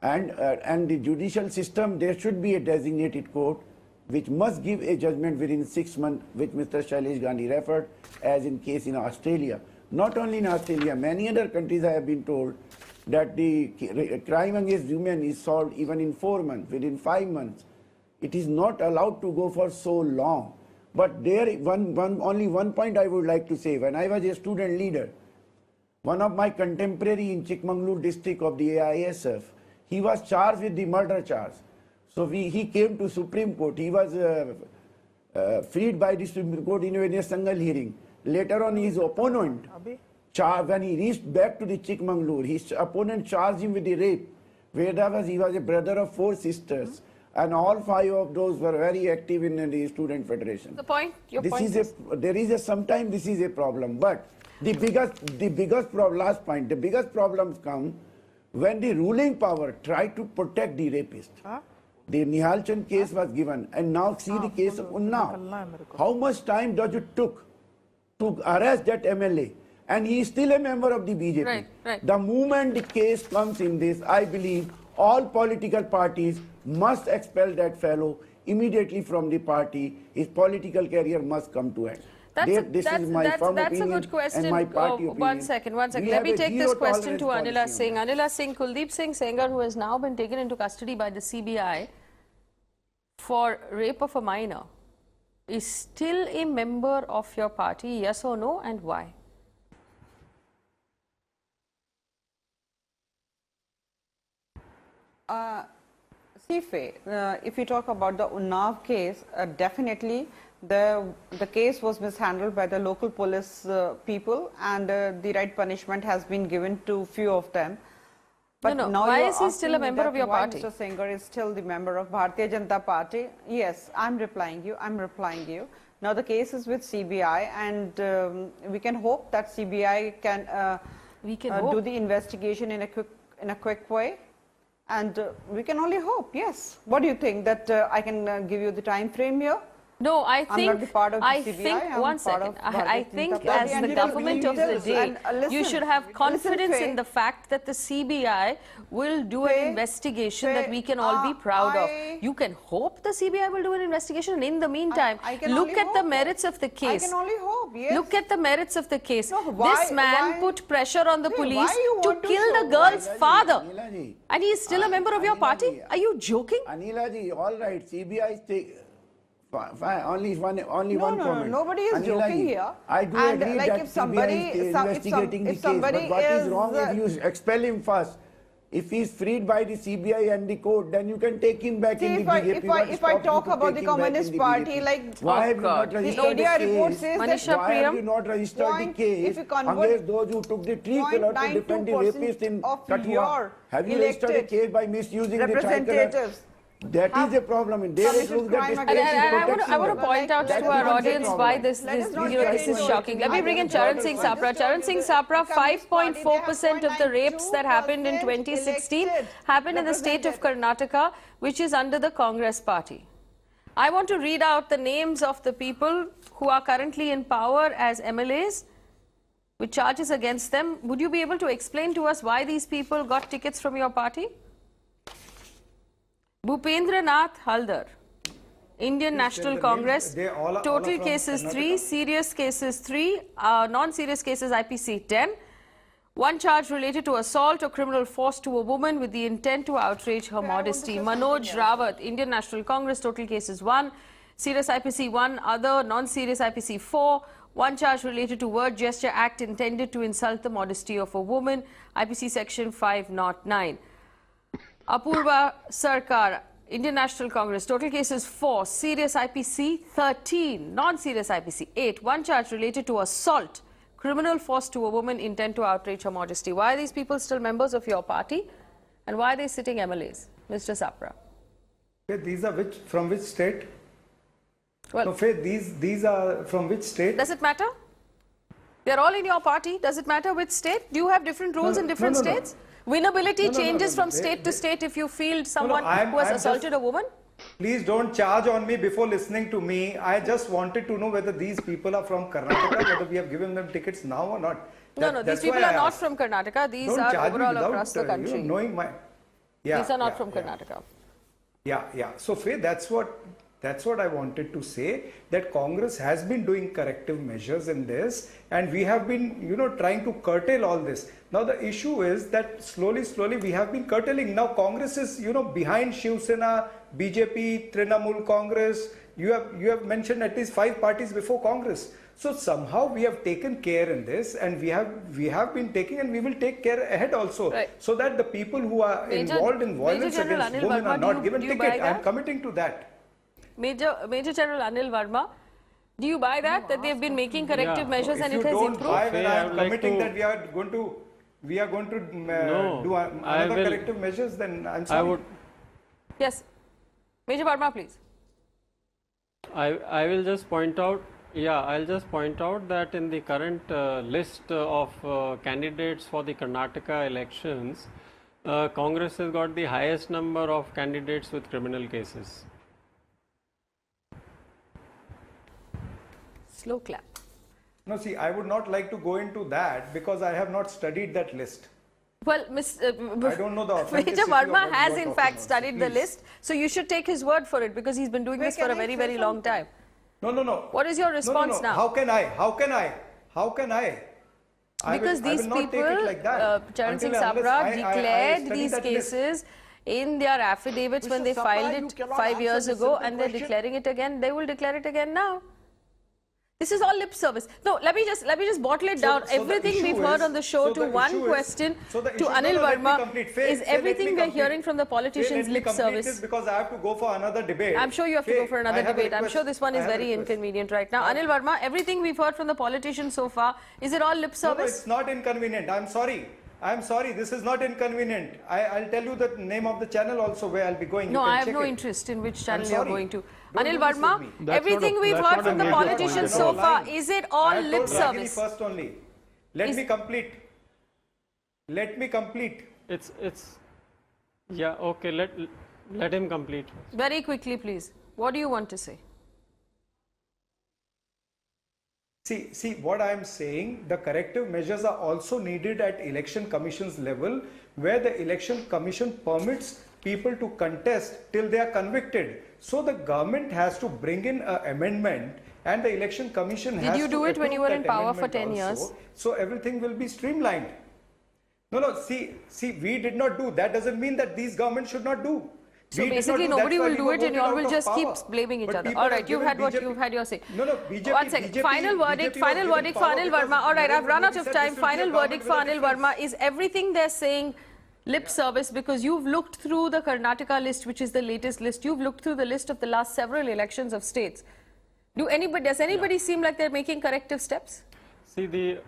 And the judicial system, there should be a designated court which must give a judgment within 6 months, which Mr. Shailesh Gandhi referred, as in case in Australia. Not only in Australia, many other countries I have been told that the crime against women is solved even in 4 months, within 5 months. It is not allowed to go for so long. But there, only one point I would like to say. When I was a student leader, one of my contemporary in Chikmagalur district of the AISF, he was charged with the murder charge. So he came to Supreme Court. He was freed by the Supreme Court in a single hearing. Later on, his opponent, when he reached back to the Chikmagalur, his opponent charged him with the rape. Whereas he was a brother of 4 sisters. And all 5 of those were very active in the Student Federation. Sometimes this is a problem. But the biggest problems come when the ruling power tried to protect the rapist. The Nihal Chand case was given, and now see the case of Unnao. How much time does it took to arrest that MLA? And he is still a member of the BJP. Right. The moment the case comes in this, I believe all political parties must expel that fellow immediately from the party. His political career must come to end. This is my firm opinion, a good question. And my party opinion. One second. Let me take this question to Anila Singh. Anila Singh, Kuldeep Singh Sengar, who has now been taken into custody by the CBI for rape of a minor, is still a member of your party, yes or no, and why? If you talk about the Unnao case, definitely the case was mishandled by the local police people, and the right punishment has been given to few of them. But now why is he still a member of your party? Mr. Sengar is still the member of Bharatiya Janata Party. Yes, I'm replying you. Now the case is with CBI, and we can hope that CBI can do the investigation in a quick way. And we can only hope, yes. What do you think? That I can give you the time frame here? No, I think, I'm not the part of the CBI, one second, I think as the government of the day, you should have confidence in the fact that the CBI will do an investigation that we can all be proud of. You can hope the CBI will do an investigation, and in the meantime, look at the merits of the case. I can only hope, yes. Look at the merits of the case. This man put pressure on the police to kill the girl's father. And he is still a member of your party? Are you joking? Anila ji, all right, CBI only one comment. Nobody is joking here. I do agree that CBI is investigating the case, but what is wrong if you expel him first? If he is freed by the CBI and the court, then you can take him back in the BJP. If I talk about the Communist Party, like why have you not registered the case? Why have you not registered the case against those who took the tree color to defend the rapist in Kathua? Have you registered a case by misusing the tricolor? That is a problem. I want to point out to our audience why this is shocking. Let me bring in Charan Singh Sapra. Charan Singh Sapra, 5.4% of the rapes that happened in 2016 happened in the state of Karnataka, which is under the Congress party. I want to read out the names of the people who are currently in power as MLAs with charges against them. Would you be able to explain to us why these people got tickets from your party? Bhupendra Nath Haldar, Indian National Congress, total cases 3, serious cases 3, non-serious cases IPC 10, 1 charge related to assault or criminal force to a woman with the intent to outrage her modesty. Manoj Rawat, Indian National Congress, total cases 1, serious IPC 1, other non-serious IPC 4, 1 charge related to word gesture act intended to insult the modesty of a woman, IPC section 509. Apurva Sarkar, Indian National Congress, total cases 4, serious IPC 13, non-serious IPC 8, 1 charge related to assault, criminal force to a woman intent to outrage her modesty. Why are these people still members of your party? And why are they sitting MLAs? Mr. Sapra. These are from which state? Well, no, Faith, these are from which state? Does it matter? They're all in your party. Does it matter which state? Do you have different rules in different states? Winnability changes from state to state if you field someone who has assaulted a woman? Please don't charge on me before listening to me. I just wanted to know whether these people are from Karnataka, whether we have given them tickets now or not. No, these people are not from Karnataka. These are overall across the country. Knowing These are not from Karnataka. Yeah. So, Faith, that's what I wanted to say, that Congress has been doing corrective measures in this, and we have been, trying to curtail all this. Now, the issue is that slowly we have been curtailing. Now, Congress is, behind Shiv Sena, BJP, Trinamool Congress. You have mentioned at least 5 parties before Congress. So somehow we have taken care in this, and we have been taking, and we will take care ahead also, so that the people who are involved in violence against women are not given ticket. I am committing to that. Major General Anil Verma, do you buy that they've been making corrective measures and it has improved? I am committing that we are going to do another corrective measures, then I'm sorry. Yes, Major Verma, please. I will just point out. Yeah, I'll just point out that in the current list of candidates for the Karnataka elections, Congress has got the highest number of candidates with criminal cases. Slow clap. No, see, I would not like to go into that because I have not studied that list. Well, I don't know the authenticity. Major Verma of has in fact studied the list, so you should take his word for it because he's been doing this for a very, very long time. No. What is your response now? How can I? Because these people, Charan Singh Sabra, declared these cases in their affidavits when they filed it 5 years ago, and they're declaring it again. They will declare it again now. This is all lip service. No, let me just bottle it down. Everything we've heard on the show to one question to Anil Verma is everything we're hearing from the politicians lip service. Because I have to go for another debate. I'm sure you have to go for another debate. I'm sure this one is very inconvenient right now. Anil Verma, everything we've heard from the politicians so far, is it all lip service? No, it's not inconvenient. I'm sorry. This is not inconvenient. I'll tell you the name of the channel also where I'll be going. No, I have no interest in which channel you're going to. Anil Verma, everything we've heard from the politicians so far, is it all lip service? First only. Let me complete. Yeah, okay, let him complete. Very quickly, please. What do you want to say? See what I am saying, the corrective measures are also needed at election commission's level, where the election commission permits people to contest till they are convicted. So the government has to bring in an amendment, and the election commission has to Did you do it when you were in power for 10 years? So everything will be streamlined. No, see, we did not do. That doesn't mean that these governments should not do. So basically nobody will do it and you all will just keep blaming each other. Alright, you've had your say. No, BJP. One second. Final verdict for Anil Verma. Alright, I've run out of time. Final verdict for Anil Verma is everything they're saying lip service, because you've looked through the Karnataka list, which is the latest list. You've looked through the list of the last several elections of states. Does anybody seem like they're making corrective steps? See,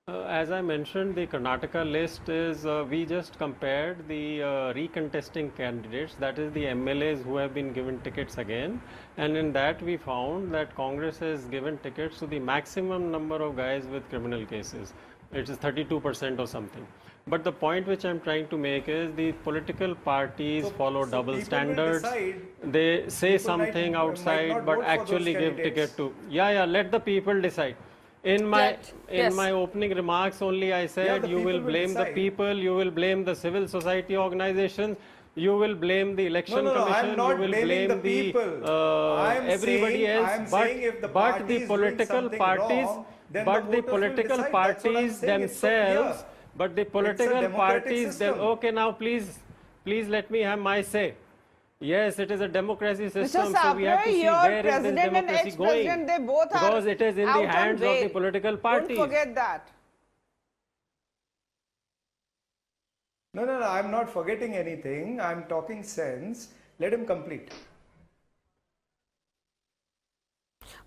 as I mentioned, the Karnataka list is, we just compared the recontesting candidates, that is the MLAs who have been given tickets again, and in that we found that Congress has given tickets to the maximum number of guys with criminal cases. It is 32% or something. But the point which I am trying to make is the political parties follow double standards. They say something outside but actually give ticket to. Let the people decide. In my opening remarks only I said you will blame the people, you will blame the civil society organizations, you will blame the election commission, you will blame the people. Everybody else, but the political parties, themselves, but the political parties, okay, now please let me have my say. Yes, it is a democracy system, so we have to see where is this democracy going, they both because it is in the hands of the political parties. Don't forget that. No, I'm not forgetting anything. I'm talking sense. Let him complete.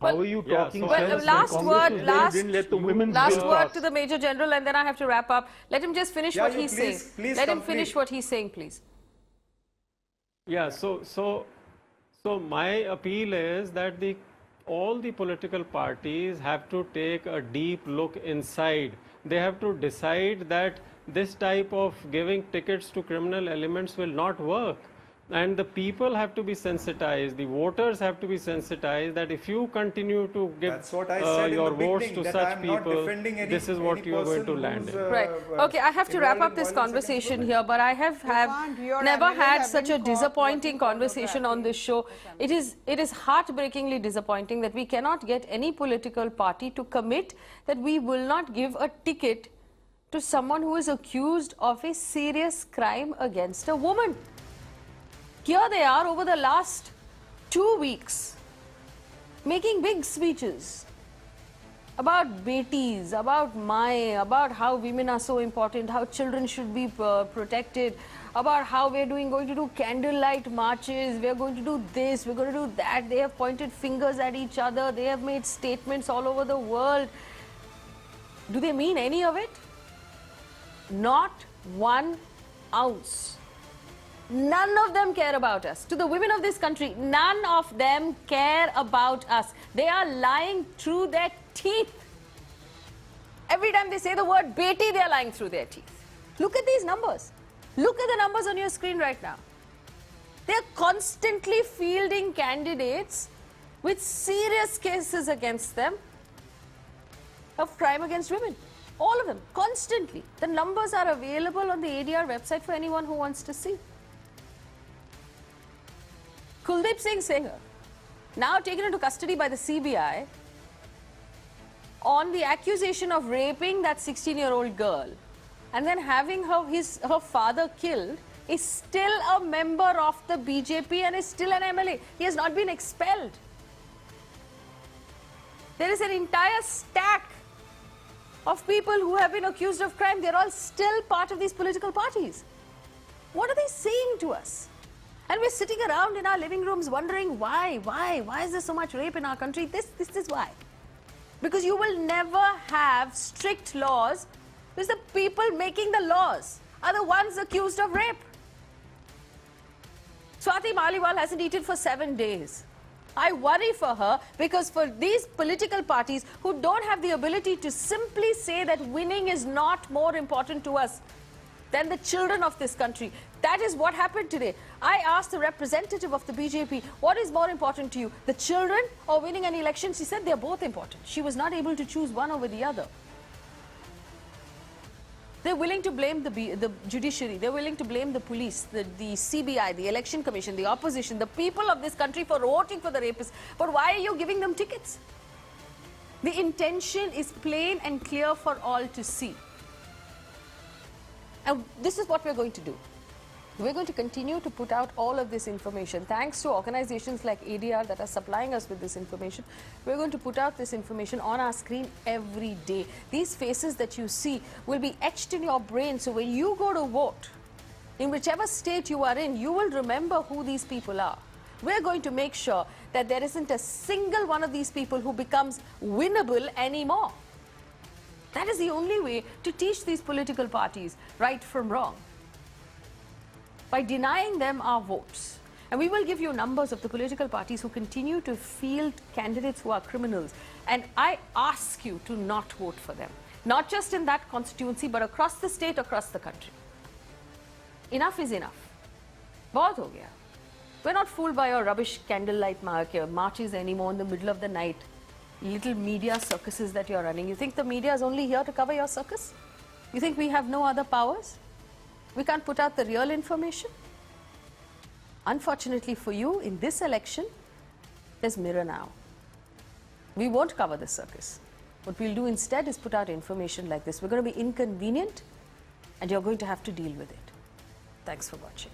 How are you talking Well, sense? last when word, Congress is there, you didn't let the women's last bill word pass. to the Major General, and then I have to wrap up. Let him just finish what he's saying. Let him finish what he's saying, please. Yeah, so my appeal is that all the political parties have to take a deep look inside. They have to decide that this type of giving tickets to criminal elements will not work. And the people have to be sensitized, the voters have to be sensitized that if you continue to give your votes to such people, this is what you are going to land in. Right. Okay, I have to wrap up this conversation here, but I have never had such a disappointing conversation on this show. It is heartbreakingly disappointing that we cannot get any political party to commit that we will not give a ticket to someone who is accused of a serious crime against a woman. Here they are over the last 2 weeks making big speeches about betis, about Mai, about how women are so important, how children should be protected, about how we're going to do candlelight marches, we're going to do this, we're going to do that. They have pointed fingers at each other, they have made statements all over the world. Do they mean any of it? Not 1 ounce. None of them care about us. To the women of this country, none of them care about us. They are lying through their teeth. Every time they say the word beti, they are lying through their teeth. Look at these numbers. Look at the numbers on your screen right now. They are constantly fielding candidates with serious cases against them of crime against women. All of them, constantly. The numbers are available on the ADR website for anyone who wants to see. Kuldeep Singh Senghar, now taken into custody by the CBI on the accusation of raping that 16-year-old girl and then having her father killed, is still a member of the BJP and is still an MLA. He has not been expelled. There is an entire stack of people who have been accused of crime. They're all still part of these political parties. What are they saying to us? And we're sitting around in our living rooms wondering why is there so much rape in our country? This is why. Because you will never have strict laws because the people making the laws are the ones accused of rape. Swati Maliwal hasn't eaten for 7 days. I worry for her because for these political parties who don't have the ability to simply say that winning is not more important to us than the children of this country. That is what happened today. I asked the representative of the BJP, what is more important to you, the children or winning an election? She said they're both important. She was not able to choose one over the other. They're willing to blame the judiciary, they're willing to blame the police, the CBI, the election commission, the opposition, the people of this country for voting for the rapists. But why are you giving them tickets? The intention is plain and clear for all to see. And this is what we're going to do. We're going to continue to put out all of this information. Thanks to organizations like ADR that are supplying us with this information, we're going to put out this information on our screen every day. These faces that you see will be etched in your brain, so when you go to vote, in whichever state you are in, you will remember who these people are. We're going to make sure that there isn't a single one of these people who becomes winnable anymore. That is the only way to teach these political parties right from wrong, by denying them our votes. And we will give you numbers of the political parties who continue to field candidates who are criminals. And I ask you to not vote for them. Not just in that constituency, but across the state, across the country. Enough is enough. Bahut ho gaya. We're not fooled by your rubbish candlelight marches anymore in the middle of the night. Little media circuses that you're running. You think the media is only here to cover your circus? You think we have no other powers? We can't put out the real information? Unfortunately for you, in this election, there's Mirror Now. We won't cover the circus. What we'll do instead is put out information like this. We're going to be inconvenient, and you're going to have to deal with it. Thanks for watching.